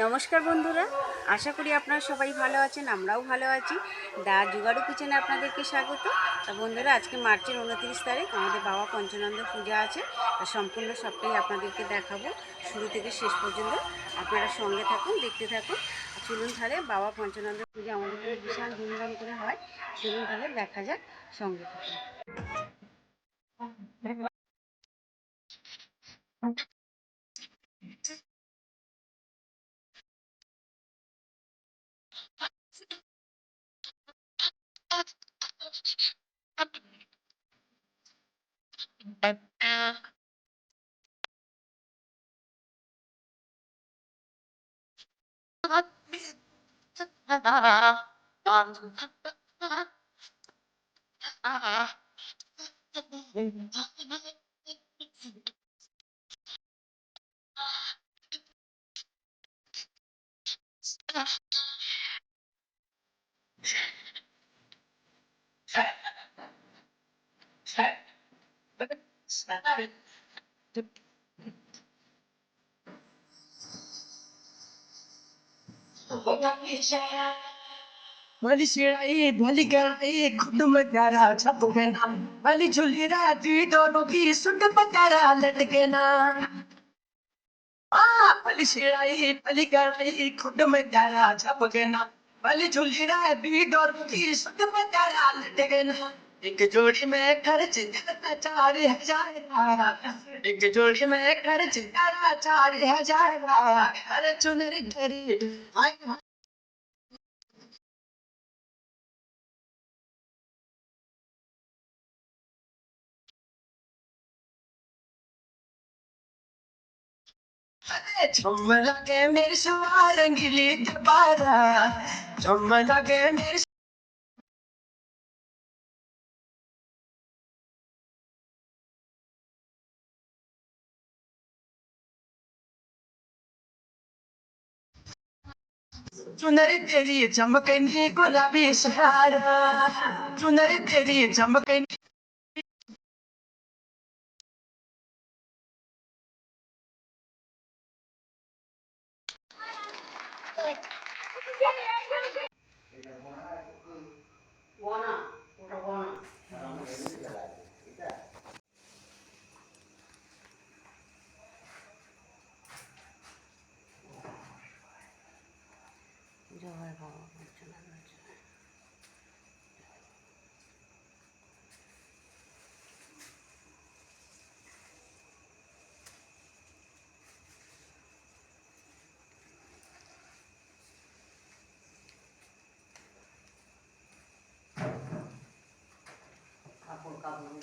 নমস্কার বন্ধুরা, আশা করি আপনারা সবাই ভালো আছেন। আমরাও ভালো আছি। দা জুগাড়ু কিচেনে আপনাদেরকে স্বাগত। তা বন্ধুরা, আজকে মার্চের 29 তারিখ আমাদের বাবা পঞ্চানন্দ পূজা আছে। আর সম্পূর্ণ সবটাই আপনাদেরকে দেখাবো শুরু থেকে শেষ পর্যন্ত। আপনারা সঙ্গে থাকুন, দেখতে থাকুন। চলুন তাহলে বাবা পঞ্চানন্দ পূজা আমাদের এখানে বিশাল ধুমধাম করে হয়। চলুন তাহলে দেখা যাক, সঙ্গে থাকুন। Mali sirai, mali garai, खुद में प्यारा छप गए ना। मली झुली राती दोनों की सुन पकारा लटके ना। मली सिराई, मली गाई, खुद में प्यारा छप गए ना। मली झुली राती दोनों की सुन पकारा लटके ना। एक जोड़ी में खर्च करना 4,000। एक जोड़ी में खर्च करना 4,000। अरे चुनरी तेरी झुमला के मेरे सवार रंगीली दबारा। झुमला के मेरे चुनरी तेरी चमकनी गुलाबी सहारा। चुनरी तेरी चमकनी জয় বাবা পঞ্চানন্দ। কাপড় কাপড়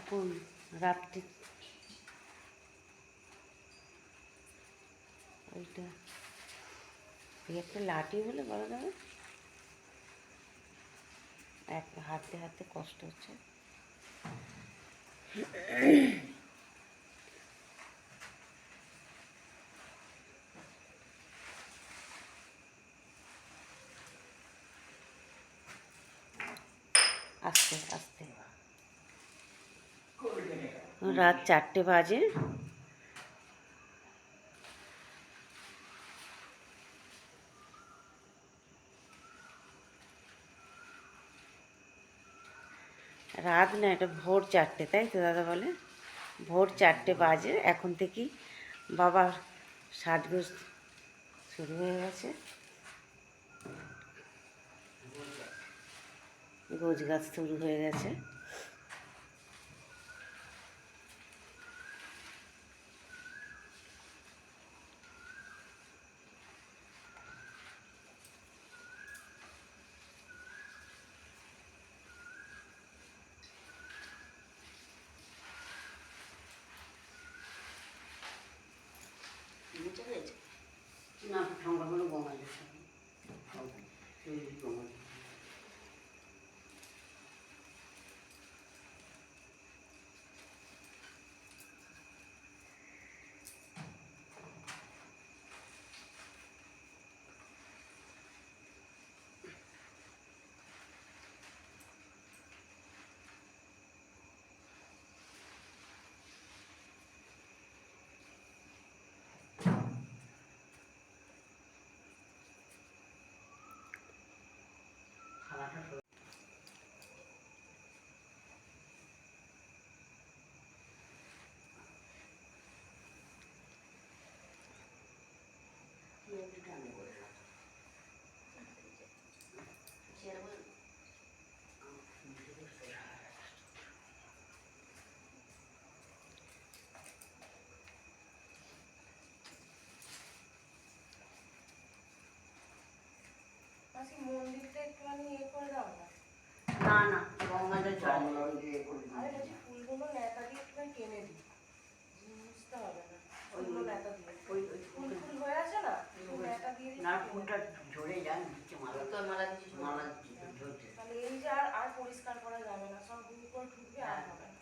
এখন রাত্রি ওইটা একটা লাঠি হলে বলা যাবে। এক হাতে হাতে কষ্ট হচ্ছে। আস্তে আস্তে রাত 4টে বাজে। রাত না, এটা ভোর 4টে, তাই তো দাদা বলে? ভোর 4টে বাজে। এখন থেকেই বাবার সাজগোজ শুরু হয়ে গেছে। গোছ গাছ শুরু হয়ে গেছে। মাসি মন্দিরটা একটুখানি করে দাও না। না না, গঙ্গাটা চলে। আরে বলছি ফুলগুলো নেতা দিয়ে একটুখানি টেনে দিই, বুঝতে হবে না। ফুলগুলো নেতা দিয়ে ফুল ফুল হয়ে আছে না, ফুল নেতা দিয়ে দিই। না, ফুলটা ঝরে যায়, দিচ্ছে মালা। তো মালা দিচ্ছি, মালা দিচ্ছি ঝরছে। তাহলে এই যে আর আর পরিষ্কার করা যাবে না, সব গুলো করে ঠুকবে আর হবে না।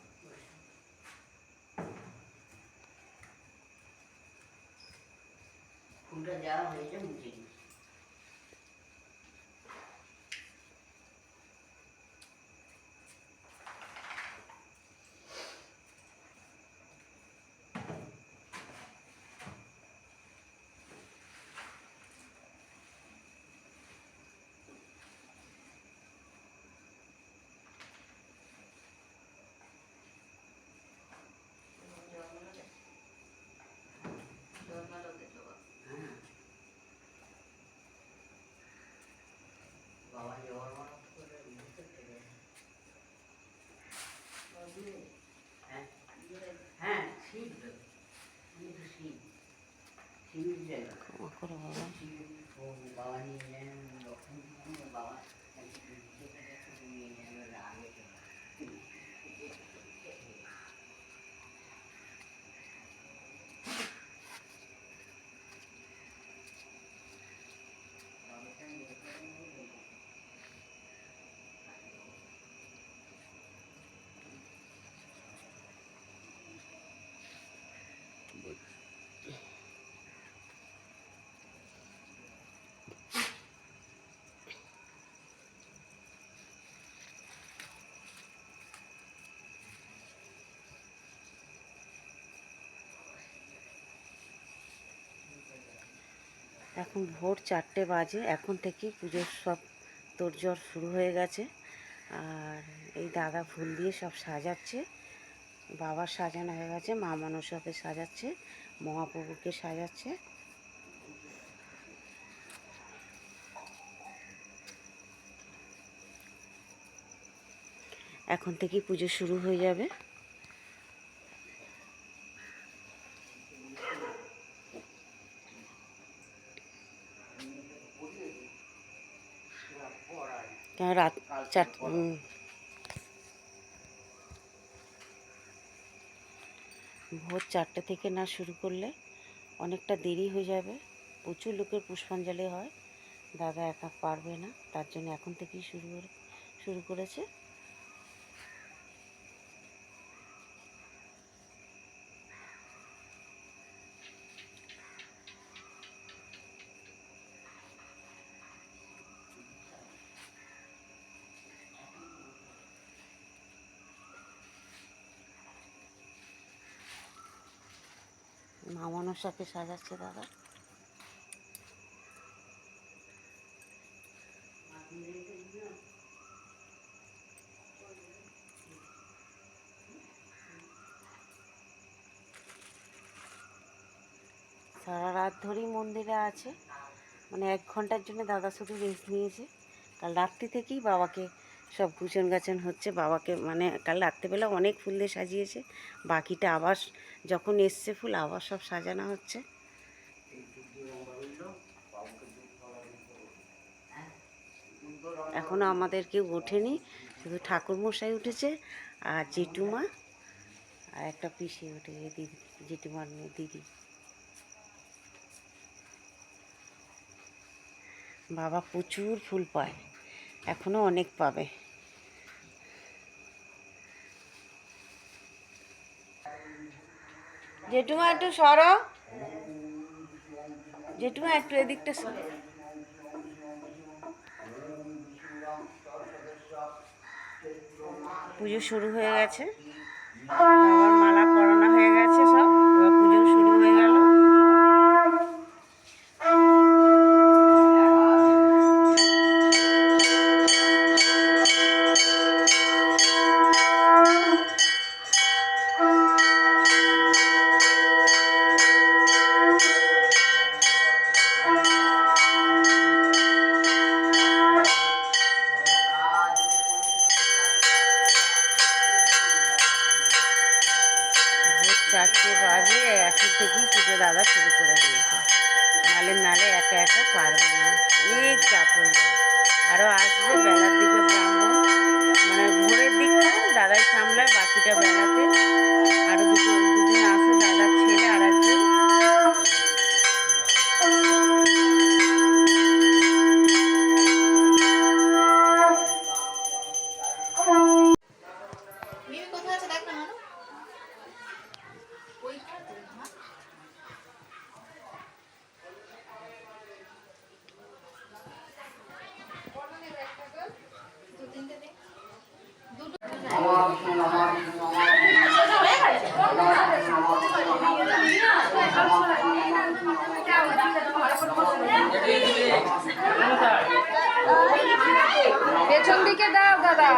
ফুলটা দেওয়া হয়েছে, মুছে দিচ্ছি। হ্যাঁ, বাবা জল মারা করে বুঝতে পেরে। হ্যাঁ হ্যাঁ, শীত তো, কিন্তু শীত শীত যায় বাবা নিয়ে নেন, লক্ষ্মণ বাবা নিয়ে নেন আগে। এখন ভোর 4টে বাজে, এখন থেকেই পুজোর সব তোড়জোড় শুরু হয়ে গেছে। আর এই দাদা ফুল দিয়ে সব সাজাচ্ছে, বাবার সাজানো হয়ে গেছে, মা মনসাকে সাজাচ্ছে, মহাপ্রভুকে সাজাচ্ছে। এখন থেকেই পুজো শুরু হয়ে যাবে। রাত 4 ভোর 4টে থেকে না শুরু করলে অনেকটা দেরি হয়ে যাবে। প্রচুর লোকের পুষ্পাঞ্জলি হয়, দাদা একা পারবে না, তার জন্য এখন থেকেই শুরু করেছে। মা মনসাকে সাজাচ্ছে দাদা। সারা রাত ধরেই মন্দিরে আছে, মানে 1 ঘন্টার জন্য দাদা শুধু রেস্ট নিয়েছে। কাল রাত্রি থেকেই বাবাকে সব গুছন গাছন হচ্ছে, বাবাকে মানে কাল রাত্রেবেলা অনেক ফুল দিয়ে সাজিয়েছে, বাকিটা আবার যখন এসছে ফুল আবার সব সাজানো হচ্ছে। এখনও আমাদের কেউ ওঠেনি, শুধু ঠাকুরমশাই উঠেছে আর জেঠুমা আর একটা পিসি উঠেছে, দিদি, জেঠুমার মেয়ে দিদি। বাবা প্রচুর ফুল পায়, এখনো অনেক পাবে। জেঠুমা একটু সরো, জেঠুমা একটু এদিকটা সরো। পুজো শুরু হয়ে গেছে, বাবার মালা পরানো হয়ে গেছে সব, এবার পুজো শুরু হয়ে গেল। ভোর 4টে বাজে, এখন থেকেই পুজো দাদা শুরু করে দিয়েছে, নালে একা একা পারবে না, অনেক চাপ হয়ে যায়। আরও আসবে বেলার দিকে ব্রাহ্মণ, মানে ভোরের দিকটা দাদাই সামলায়, বাকিটা বেলাতে আরও দুজন আসে, দাদার ছেলে আর একজন। পেছন দিকে দাও দাদা।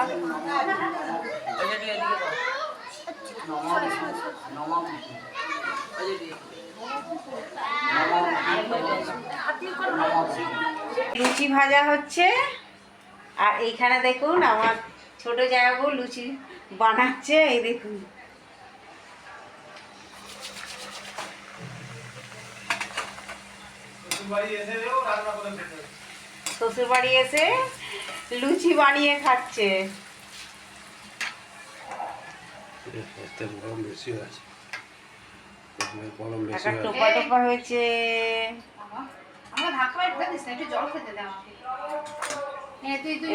লুচি ভাজা হচ্ছে, আর এইখানে দেখুন আমার ছোট জামাইবাবু লুচি বানাচ্ছে, এই দেখুন। শ্বশুর বাড়ি এসে লুচি বানিয়ে খাচ্ছে। একটা টোপা টোপা হয়েছে।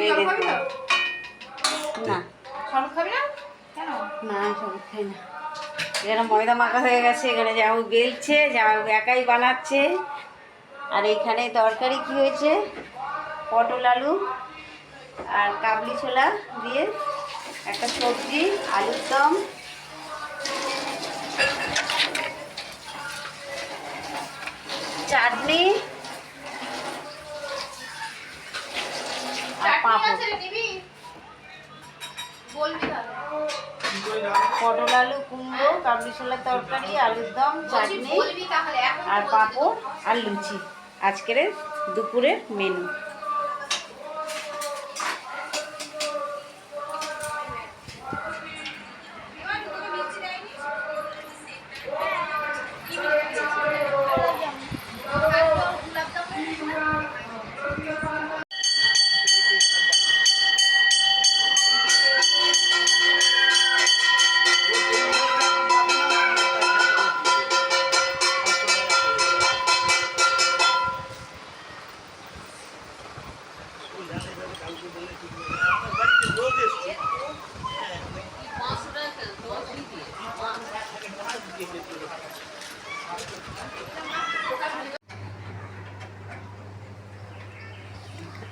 এই দেখুন। না শরবত খাবি না? কেন? না সব খাই না। এখানে ময়দা মাখা হয়ে গেছে, এখানে জামাইবাবু বেলছে, জামাইবাবু একাই বানাচ্ছে। আর এইখানে তরকারি কি হয়েছে, পটল আলু আর কাবলি ছোলা দিয়ে একটা সবজি, আলুর দম, চাটনি আর পাঁপড়। পটল আলু কুমড়ো, কাবলি ছোলার তরকারি, আলুর দম, চাটনি আর পাঁপড় আর লুচি আজকের দুপুরের মেনু।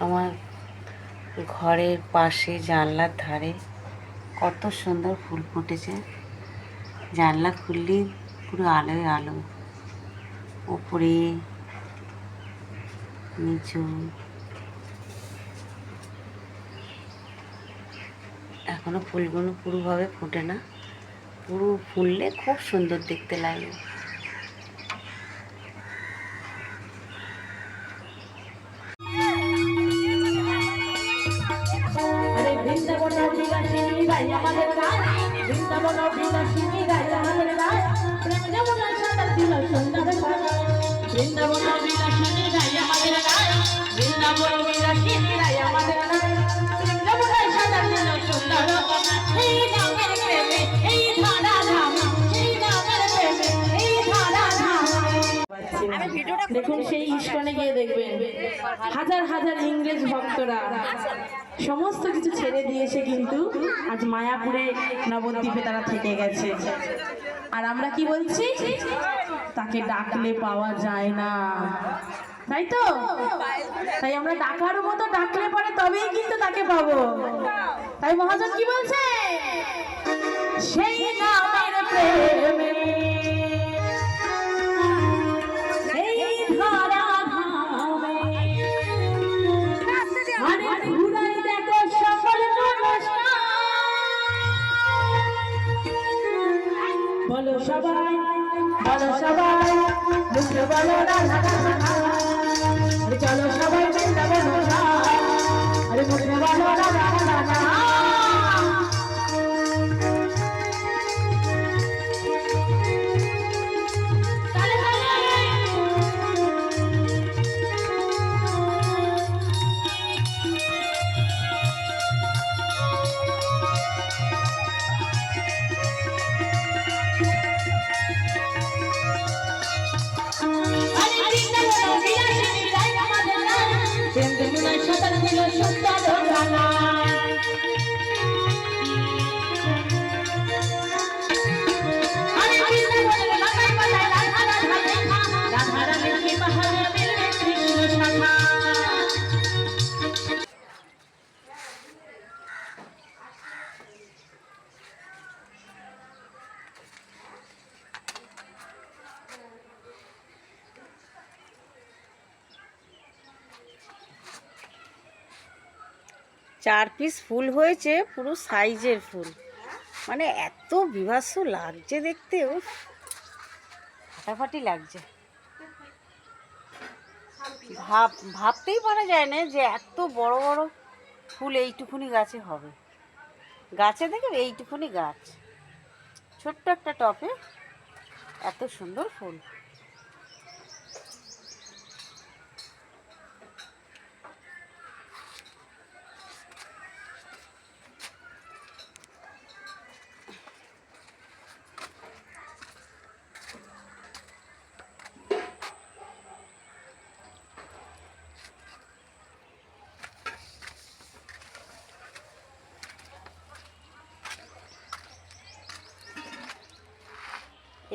আমার ঘরের পাশে জানলার ধারে কত সুন্দর ফুল ফুটেছে। জানলা খুললেই পুরো আলোয় আলো, উপরে নিচু। এখনো ফুলগুলো পুরোভাবে ফোটে না, পুরো ফুললে খুব সুন্দর দেখতে লাগে। দেখুন সেই ইস্কনে গিয়ে দেখবেন হাজার হাজার ইংরেজ ভক্তরা সমস্ত কিছু ছেড়ে দিয়েছে, কিন্তু আজ মায়াপুরে নবদ্বীপে তারা থেকে গেছে। আর আমরা কি বলছি, তাকে ডাকলে পাওয়া যায় না, তাই তো? তাই আমরা ডাকার মতো ডাকলে পরে তবেই কিন্তু তাকে পাবো। তাই মহাজন কি বলছে, সেই নামের প্রেমে বলো সবাই, বলো সবাই, মুখে বলো রাধা রাধা, চলো সবাই বৃন্দাবন যাই, আরে মুখে বলো রাধা রাধা। 4 পিস ফুল হয়েছে, পুরো সাইজের ফুল, মানে এত বিভৎস লাগছে দেখতে, উফ ফাটাফাটি লাগছে। ভাবতেই পারা যায় না যে এত বড় বড় ফুল এইটুকুনি গাছে হবে। গাছে দেখে এইটুকুনি গাছ, ছোট্ট একটা টপে এত সুন্দর ফুল।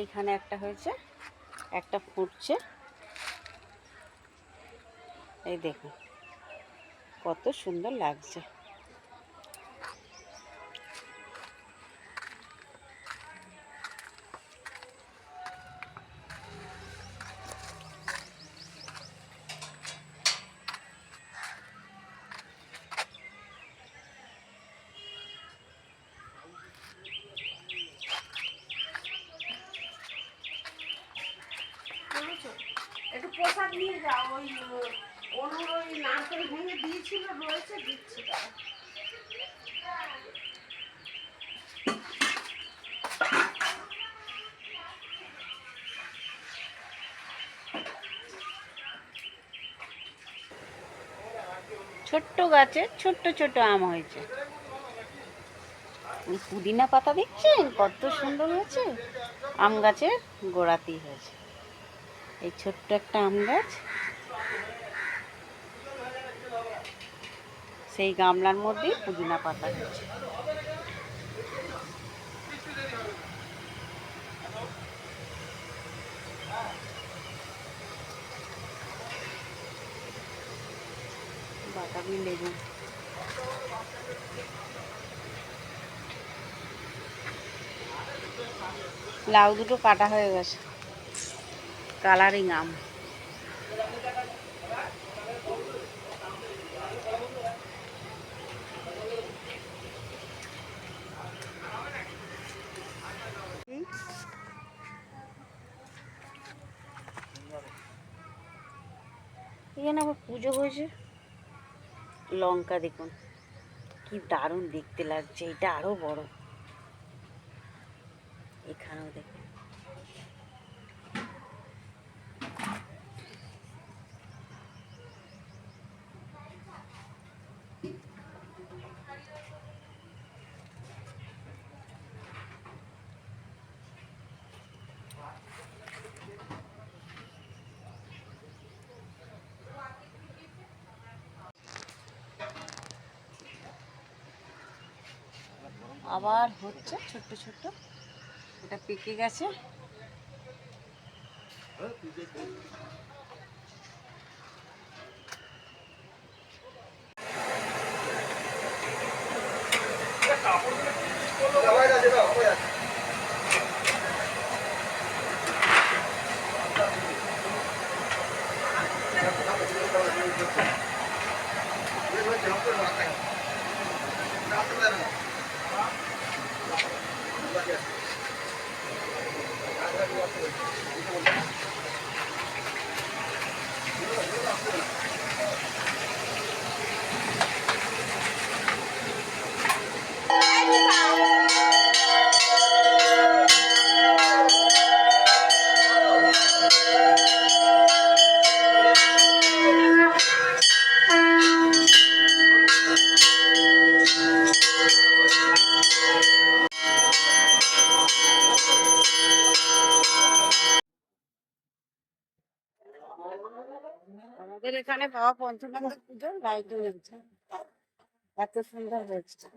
এইখানে একটা হয়েছে, একটা ফুটছে, এই দেখুন কত সুন্দর লাগছে। একটু পোশাক নিয়ে যাও, ওই অনুর ওই নারকেল ভেঙে দিয়েছিল, রয়েছে, দিচ্ছি তারা। ছোট্ট গাছে ছোট্ট ছোট্ট আম হয়েছে। এই পুদিনা পাতা দেখছেন কত সুন্দর হয়েছে, আম গাছের গোড়াতেই হয়েছে। এই ছোট্ট একটা আম গাছ, সেই গামলার মধ্যেই পুদিনা পাতা হয়েছে। বাতাবি লেবু, লাউ দুটো কাটা হয়ে গেছে, কালারিং আম। এখানে আবার পুজো হয়েছে, লঙ্কা দেখুন কি দারুণ দেখতে লাগছে, এটা আরো বড়। এখানেও দেখুন, আবার হচ্ছে ছোট্ট ছোট্ট, এটা পেকে গেছে। আমাদের এখানে বাবা পঞ্চনন্দ পুজো লাইটিং হচ্ছে, এত সুন্দর হয়েছে,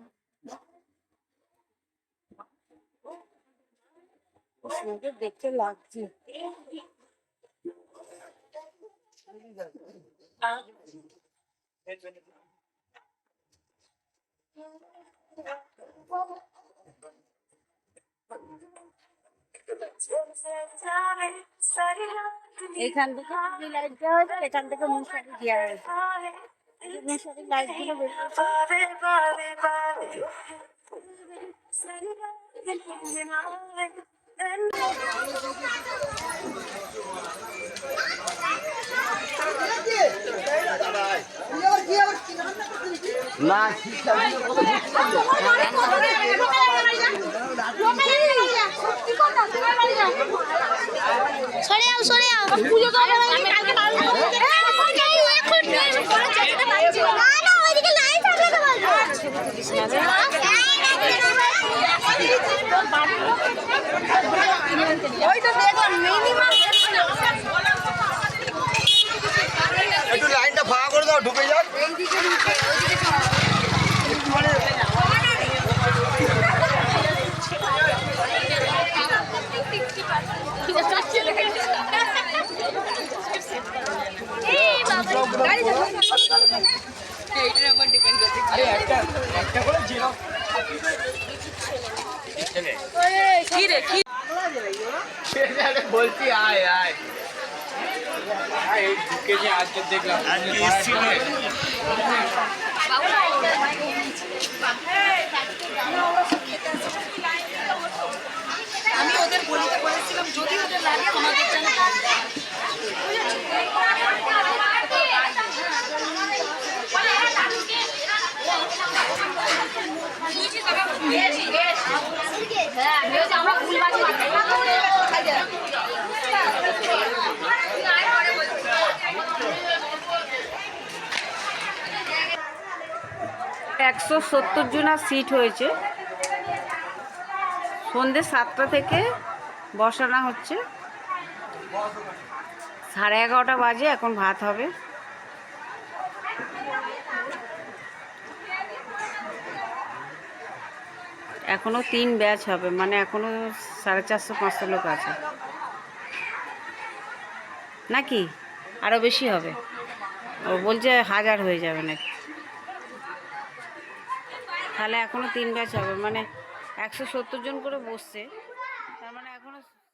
সুন্দর দেখতে লাগছে। এখান থেকে লাইট দেওয়া হয়েছে, এখান থেকে মশারি দেওয়া হয়েছে। লাইটগুলো বের করছে। সরে যাও সরে যাও পুজো করবো কালকে না না ওইদিকে লাইট থাকলে তো বলবো ওই তো দেখলাম মিনিমাম একটু লাইনটা ফাঁকা করে দাও, ঢুকে যাক। বলছি আয় আয় আজকে দেখলাম আমি ওদের বলতে বলেছিলাম যদি ওদের লাগে আমাদের জন্য আমরা ফুলবাজি 170 জনের সিট হয়েছে। সন্ধ্যে 7টা থেকে বসানো হচ্ছে, 11:30 বাজে, এখন ভাত হবে। এখনো 3 ব্যাচ হবে, মানে এখনো 450-500 লোক আছে নাকি আরো বেশি হবে। ও বলছে 1000 হয়ে যাবে নাকি, তাহলে এখনো 3 ব্যাচ হবে, মানে 170 জন করে বসছে।